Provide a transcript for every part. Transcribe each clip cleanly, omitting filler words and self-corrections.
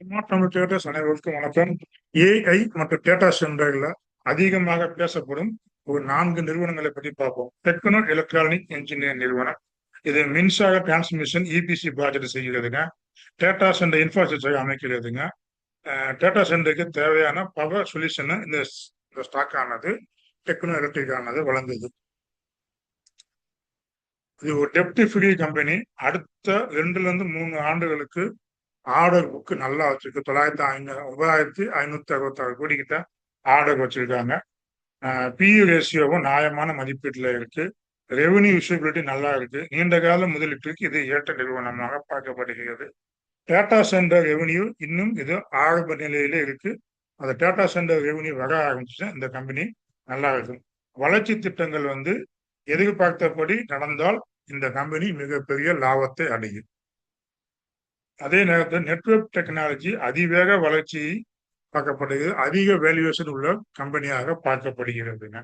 தமிழ் டேட்டர்ஸ் அனைவருக்கும் வணக்கம். ஏஐ மற்றும் டேட்டா சென்டர்ல அதிகமாக பேசப்படும் ஒரு 4 நிறுவனங்களை பற்றி பார்ப்போம். டெக்னோ எலக்ட்ரானிக் இன்ஜினியர் நிறுவனம், இது மின்சார டிரான்ஸ்மிஷன் இபிசி ப்ராஜெக்ட் செய்கிறதுங்க. டேட்டா சென்டர் இன்ஃப்ராஸ்ட்ரக்சர் அமைக்கிறதுங்க. டேட்டா சென்டருக்கு தேவையான பவர் சொல்யூஷனை இந்த ஸ்டாக் ஆனது டெக்னோ எலக்ட்ரிக் ஆனது வழங்குது. இது ஒரு டெப்டி ஃப்ரீ கம்பெனி. அடுத்த 2 to 3 ஆண்டுகளுக்கு ஆர்டர் புக்கு நல்லா வச்சிருக்கு. 9,566 கோடி கிட்ட ஆர்டர் வச்சிருக்காங்க. பிஇ ரேஷியோவும் நியாயமான மதிப்பீட்டில் இருக்கு. ரெவன்யூ விசிபிலிட்டி நல்லா இருக்கு. நீண்ட கால முதலீட்டுக்கு இது ஏற்ற நிறுவனமாக பார்க்கப்படுகிறது. டேட்டா சென்டர் ரெவன்யூ இன்னும் இது ஆரம்ப நிலையில இருக்கு. அந்த டேட்டா சென்டர் ரெவன்யூ வர ஆரம்பிச்சு இந்த கம்பெனி நல்லா இருக்கும். வளர்ச்சி திட்டங்கள் எதிர்பார்த்தபடி நடந்தால் இந்த கம்பெனி மிகப்பெரிய லாபத்தை அடையும். அதே நேரத்தில் நெட்வொர்க் டெக்னாலஜி அதிவேக வளர்ச்சி பார்க்கப்படுகிறது. அதிக வேல்யூவேஷன் உள்ள கம்பெனியாக பார்க்கப்படுகிறதுங்க.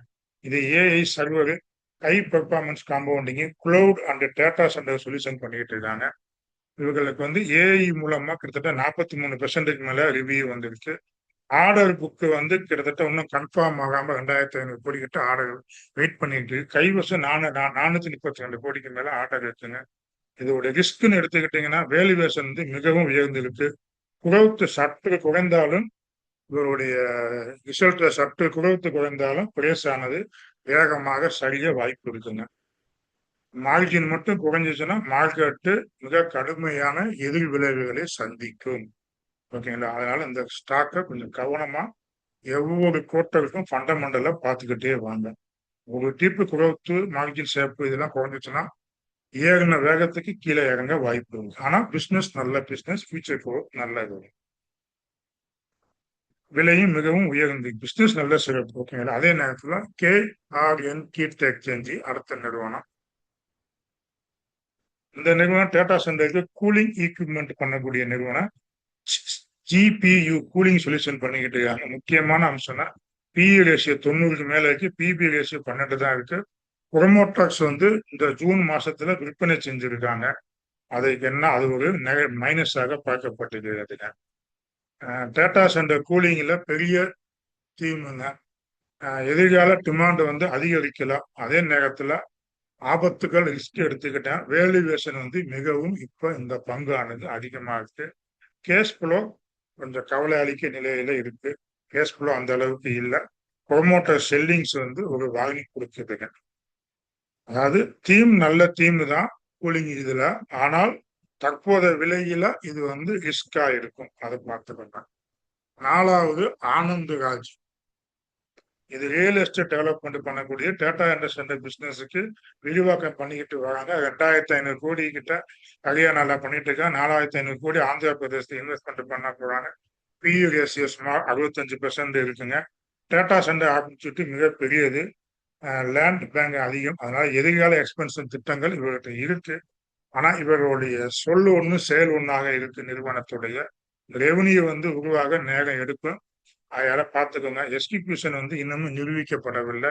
இது AI server, high performance compounding, cloud and data centre solution பண்ணிட்டு இருக்காங்க. இவர்களுக்கு ஏஐ மூலமா கிட்டத்தட்ட 43% மேல ரிவ்யூ வந்திருக்கு. ஆர்டர் புக்கு கிட்டத்தட்ட இன்னும் கன்ஃபார்ம் ஆகாம 2,500 கோடி கிட்ட ஆர்டர் வெயிட் பண்ணிட்டு இருக்கு. கைவசம் 432 கோடிக்கு மேல ஆர்டர் இருக்குங்க. இதோட ரிஸ்க்னு எடுத்துக்கிட்டீங்கன்னா வேல்யூவேஷன் மிகவும் உயர்ந்திருக்கு. குறைத்து சற்று குறைந்தாலும் இவருடைய ரிசல்ட்ல சற்று குறைந்தாலும் பிரைஸ் ஆனது வேகமாக சரிய வாய்ப்பு இருக்குங்க. மார்ஜின் மட்டும் குறைஞ்சிச்சுன்னா மார்க்கெட்டு மிக கடுமையான எதிர் விளைவுகளை சந்திக்கும். ஓகேங்களா? அதனால இந்த ஸ்டாக்கை கொஞ்சம் கவனமா ஒவ்வொரு குவார்ட்டருக்கும் ஃபண்டமெண்டலா பார்த்துக்கிட்டே வாங்க. ஒரு டிப்பு குறைத்து மார்ஜின் ஷேப் இதெல்லாம் குறைஞ்சிச்சுன்னா ஏறின வேகத்துக்கு கீழே இறங்க வாய்ப்பு இருக்கு. ஆனா பிசினஸ் நல்ல பிசினஸ், ஃபியூச்சர் குரோத் நல்ல இது, விலையும் மிகவும் உயர்ந்து பிசினஸ் நல்ல சிறப்பு. ஓகேங்களா? அதே நேரத்துல KRN கீர்த்தி எக்ஸ்சேஞ்ச் அடுத்த நிறுவனம். இந்த நிறுவனம் டேட்டா சென்டருக்கு கூலிங் ஈக்விப்மெண்ட் பண்ணக்கூடிய நிறுவனம். GPU கூலிங் சொல்யூஷன் பண்ணிக்கிட்டு இருக்காங்க. முக்கியமான அம்சம்னா பிஇ ரேஷியோ 90க்கு மேல இருக்கு. பிபி ரேஷியோ 12 தான் இருக்கு. குரோமோடாக்ஸ் இந்த ஜூன் மாசத்துல விற்பனை செஞ்சிருக்காங்க. அதுக்கு அது ஒரு மைனஸாக பார்க்கப்பட்டிருக்கிறதுங்க. டேட்டா சென்டர் கூலிங்ல பெரிய தீமுங்க. எதிர்கால டிமாண்ட் அதிகரிக்கலாம். அதே நேரத்துல ஆபத்துகள் ரிஸ்க் எடுத்துக்கிட்டேன். வேல்யூவேஷன் மிகவும் இப்ப இந்த பங்கானது அதிகமா இருக்கு. கேஷ் ஃப்ளோ கொஞ்சம் கவலை அளிக்க நிலையில இருக்கு. கேஷ் ஃப்ளோ அந்த அளவுக்கு இல்லை. ப்ரொமோட்டர் செல்லிங்ஸ் ஒரு வாங்கி கொடுக்குதுங்க. அதாவது நல்ல தீம் தான் கூலிங் இதுல. ஆனால் தற்போதைய விலையில இது ரிஸ்கா இருக்கும். அதை பார்த்துக்கோங்க. 4வது ஆனந்த் ராஜ். இது ரியல் எஸ்டேட் டெவலப்மெண்ட் பண்ணக்கூடிய டேட்டா சென்டர் பிசினஸுக்கு விரிவாக்கம் பண்ணிக்கிட்டு வராங்க. 2,500 கோடி கிட்ட ஹரியானால பண்ணிட்டு இருக்காங்க. 4,500 கோடி ஆந்திர பிரதேசத்தில் இன்வெஸ்ட்மெண்ட் பண்ண போறாங்க. பிஇ ரேஷியோ சுமார் 65% இருக்குங்க. டேட்டா சென்டர் ஆப்பர்ச்சுனிட்டி மிக பெரியது. லேண்ட் பேங்க் அதிகம். அதனால எதிர்கால எக்ஸ்பென்ஷன் திட்டங்கள் இவர்கிட்ட இருக்கு. ஆனா இவர்களுடைய சொல் ஒண்ணு செயல் ஒண்ணாக இருக்கு. நிறுவனத்துடைய ரெவன்யூ உருவாக நேரம் எடுக்கும். அதனால பார்த்துக்கோங்க. எக்ஸிகியூஷன் இன்னமும் நிரூபிக்கப்படவில்லை.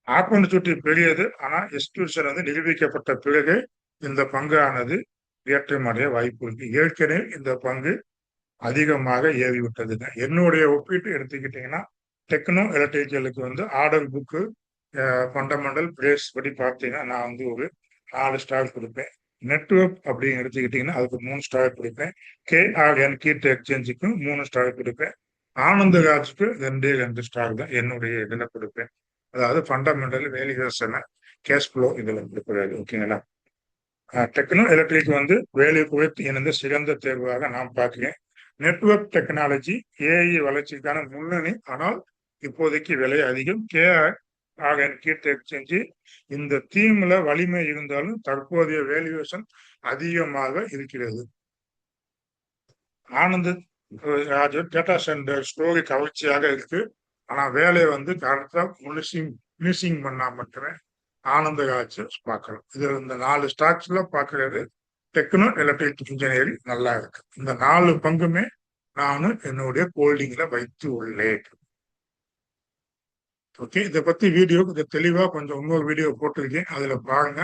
ஆப்பர்ச்சுனிட்டி பெரியது. ஆனா எக்ஸிகியூஷன் நிரூபிக்கப்பட்ட பிறகு இந்த பங்கானது ஏற்றமடைய வாய்ப்பு இருக்கு. ஏற்கனவே இந்த பங்கு அதிகமாக ஏறிவிட்டதுங்க. என்னுடைய ஒப்பீட்டு எடுத்துக்கிட்டீங்கன்னா டெக்னோ எலக்ட்ரிக்கலுக்கு ஆர்டர் புக்கு ஃபண்டமெண்டல் பிரேஸ் படி பார்த்தீங்கன்னா நான் ஒரு 4 ஸ்டார் கொடுப்பேன். நெட்வொர்க் அப்படின்னு எடுத்துக்கிட்டீங்கன்னா அதுக்கு 3 ஸ்டார் கொடுப்பேன். KRN கீர்த்தி எக்ஸ்சேஞ்சுக்கும் 3 ஸ்டார் கொடுப்பேன். ஆனந்த ராஜுக்கு 2 ஸ்டார் தான் என்னுடைய இதுல கொடுப்பேன். அதாவது ஃபண்டமெண்டல், வேல்யூவேஷன், கேஷ் ஃப்ளோ இதுல கொடுக்குறாரு. ஓகேங்களா? டெக்னோ எலக்ட்ரிக் வேலை குறைத்து இணைந்த சிறந்த தேர்வாக நான் பார்க்கிறேன். நெட்வொர்க் டெக்னாலஜி ஏஐ வளர்ச்சிக்கான முன்னணி. ஆனால் இப்போதைக்கு விலை அதிகம். KRN கீர்த்தி எக்ஸ்சேஞ்ச் இந்த தீம்ல வலிமை இருந்தாலும் தற்போதைய வேல்யூவேஷன் அதிகமாக இருக்கிறது. Anand Raju data centre story கவர்ச்சியாக இருக்கு. ஆனா வேலையை கரெக்டா ஃபினிஷிங் பண்ணா மட்டுமே ஆனந்த ராஜ் பார்க்கலாம். இது இந்த 4 ஸ்டாக்ஸ்ல பார்க்கறது டெக்னோ எலக்ட்ரிக் இன்ஜினியரிங் நல்லா இருக்கு. இந்த 4 பங்குமே நான் என்னுடைய ஹோல்டிங்ல வைத்து உள்ளேன். ஓகே, இதை பத்தி வீடியோ கொஞ்சம் தெளிவா இன்னொரு வீடியோ போட்டிருக்கேன். அதுல பாருங்க.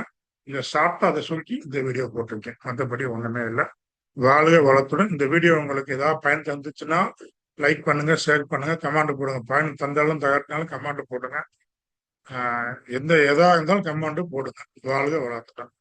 இதை சாப்பிட்டா அதை சுருக்கி இந்த வீடியோ போட்டிருக்கேன். மற்றபடி ஒண்ணுமே இல்லை. வாழ்க வளத்துடன். இந்த வீடியோ உங்களுக்கு ஏதாவது பயன் தந்துச்சுன்னா லைக் பண்ணுங்க, ஷேர் பண்ணுங்க, கமெண்ட் போடுங்க. பயன் தந்தாலும் தகர்த்தாலும் கமெண்ட் போடுங்க. எதா இருந்தாலும் கமெண்ட் போடுங்க. வாழ்க வளத்துடன்.